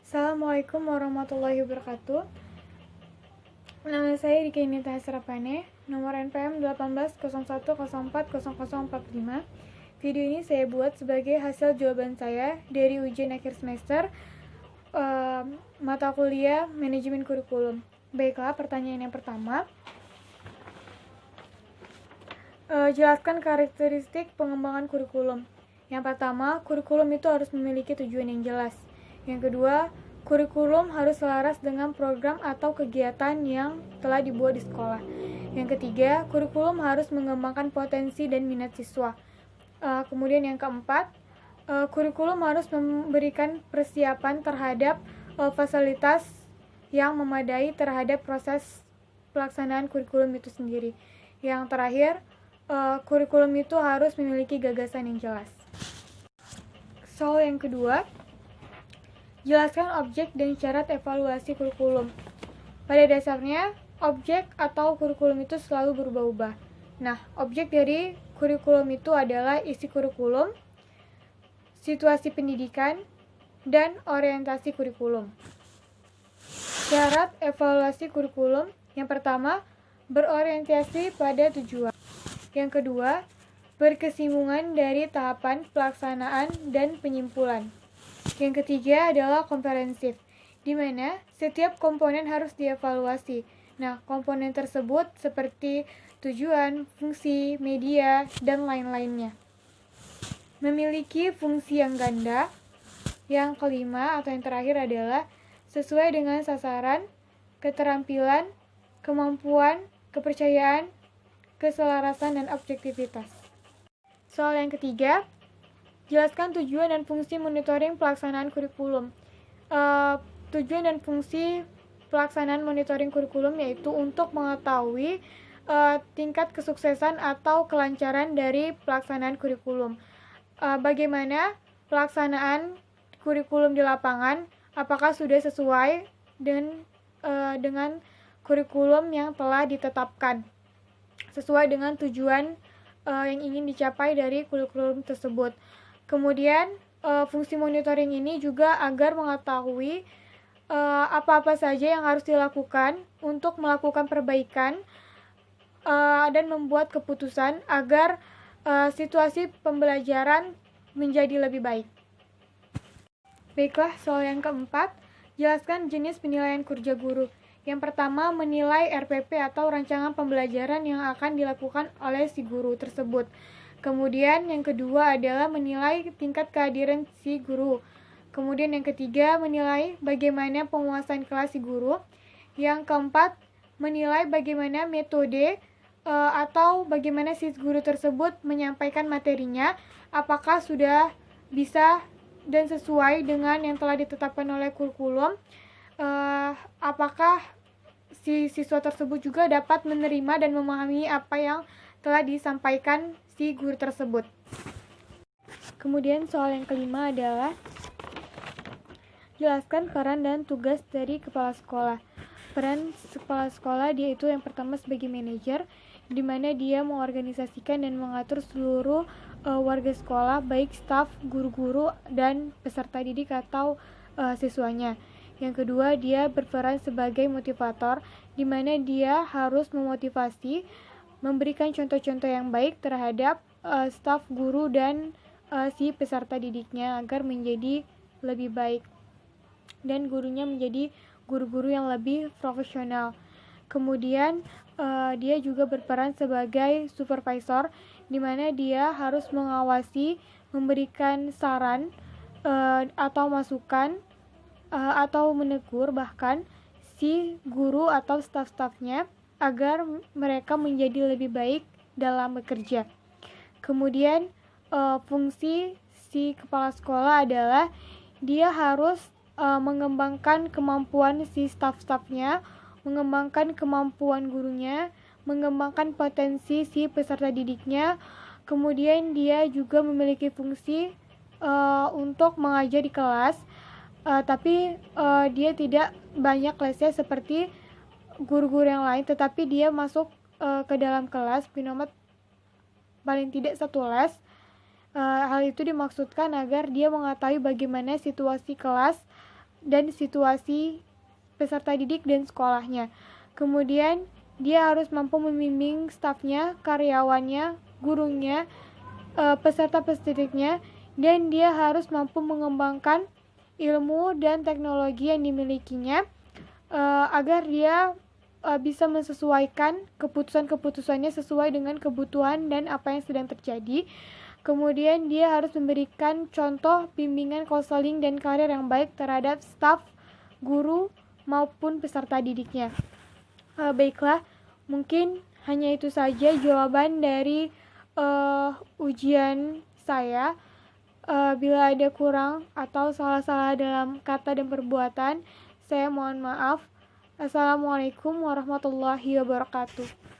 Assalamualaikum warahmatullahi wabarakatuh. Nama saya Dika Inita Hasrapane, nomor NPM 1801040045. Video ini saya buat sebagai hasil jawaban saya dari ujian akhir semester mata kuliah manajemen kurikulum. Baiklah, pertanyaan yang pertama. Jelaskan karakteristik pengembangan kurikulum. Yang pertama, kurikulum itu harus memiliki tujuan yang jelas. Yang kedua, kurikulum harus selaras dengan program atau kegiatan yang telah dibuat di sekolah. Yang ketiga, kurikulum harus mengembangkan potensi dan minat siswa. Kemudian yang keempat, kurikulum harus memberikan persiapan terhadap fasilitas yang memadai terhadap proses pelaksanaan kurikulum itu sendiri. Yang terakhir, kurikulum itu harus memiliki gagasan yang jelas. Soal yang kedua, jelaskan objek dan syarat evaluasi kurikulum. Pada dasarnya, objek atau kurikulum itu selalu berubah-ubah. Nah, objek dari kurikulum itu adalah isi kurikulum, situasi pendidikan, dan orientasi kurikulum. Syarat evaluasi kurikulum, yang pertama, berorientasi pada tujuan. Yang kedua, berkesinambungan dari tahapan pelaksanaan dan penyimpulan. Yang ketiga adalah komprehensif, di mana setiap komponen harus dievaluasi. Nah, komponen tersebut seperti tujuan, fungsi, media, dan lain-lainnya. Memiliki fungsi yang ganda. Yang kelima atau yang terakhir adalah sesuai dengan sasaran, keterampilan, kemampuan, kepercayaan, keselarasan, dan objektivitas. Soal yang ketiga, jelaskan tujuan dan fungsi monitoring pelaksanaan kurikulum. Tujuan dan fungsi pelaksanaan monitoring kurikulum yaitu untuk mengetahui tingkat kesuksesan atau kelancaran dari pelaksanaan kurikulum. Bagaimana pelaksanaan kurikulum di lapangan, apakah sudah sesuai dengan kurikulum yang telah ditetapkan, sesuai dengan tujuan yang ingin dicapai dari kurikulum tersebut. Kemudian fungsi monitoring ini juga agar mengetahui apa-apa saja yang harus dilakukan untuk melakukan perbaikan dan membuat keputusan agar situasi pembelajaran menjadi lebih baik. Baiklah, soal yang keempat, jelaskan jenis penilaian kerja guru. Yang pertama, menilai RPP atau rancangan pembelajaran yang akan dilakukan oleh si guru tersebut. Kemudian yang kedua adalah menilai tingkat kehadiran si guru. Kemudian yang ketiga, menilai bagaimana penguasaan kelas si guru. Yang keempat, menilai bagaimana metode atau bagaimana si guru tersebut menyampaikan materinya, apakah sudah bisa dan sesuai dengan yang telah ditetapkan oleh kurikulum. Apakah si siswa tersebut juga dapat menerima dan memahami apa yang telah disampaikan si guru tersebut. Kemudian soal yang kelima adalah jelaskan peran dan tugas dari kepala sekolah. Peran kepala sekolah dia itu yang pertama sebagai manajer, di mana dia mengorganisasikan dan mengatur seluruh warga sekolah, baik staf, guru-guru, dan peserta didik atau siswanya. Yang kedua, dia berperan sebagai motivator, di mana dia harus memotivasi, memberikan contoh-contoh yang baik terhadap staf, guru, dan si peserta didiknya agar menjadi lebih baik dan gurunya menjadi guru-guru yang lebih profesional. Kemudian dia juga berperan sebagai supervisor, di mana dia harus mengawasi, memberikan saran atau masukan atau menegur bahkan si guru atau staf-stafnya agar mereka menjadi lebih baik dalam bekerja. Kemudian fungsi si kepala sekolah adalah dia harus mengembangkan kemampuan si staf-stafnya, mengembangkan kemampuan gurunya, mengembangkan potensi si peserta didiknya. Kemudian dia juga memiliki fungsi untuk mengajar di kelas, tapi dia tidak banyak lesnya seperti guru-guru yang lain, tetapi dia masuk ke dalam kelas minimal paling tidak satu les. Hal itu dimaksudkan agar dia mengetahui bagaimana situasi kelas dan situasi peserta didik dan sekolahnya. Kemudian dia harus mampu membimbing stafnya, karyawannya, gurunya, peserta didiknya, dan dia harus mampu mengembangkan ilmu dan teknologi yang dimilikinya agar dia bisa mensesuaikan keputusan-keputusannya sesuai dengan kebutuhan dan apa yang sedang terjadi. Kemudian dia harus memberikan contoh bimbingan konseling dan karir yang baik terhadap staf, guru, maupun peserta didiknya. Baiklah, mungkin hanya itu saja jawaban dari ujian saya. Bila ada kurang atau salah-salah dalam kata dan perbuatan, saya mohon maaf. Assalamualaikum warahmatullahi wabarakatuh.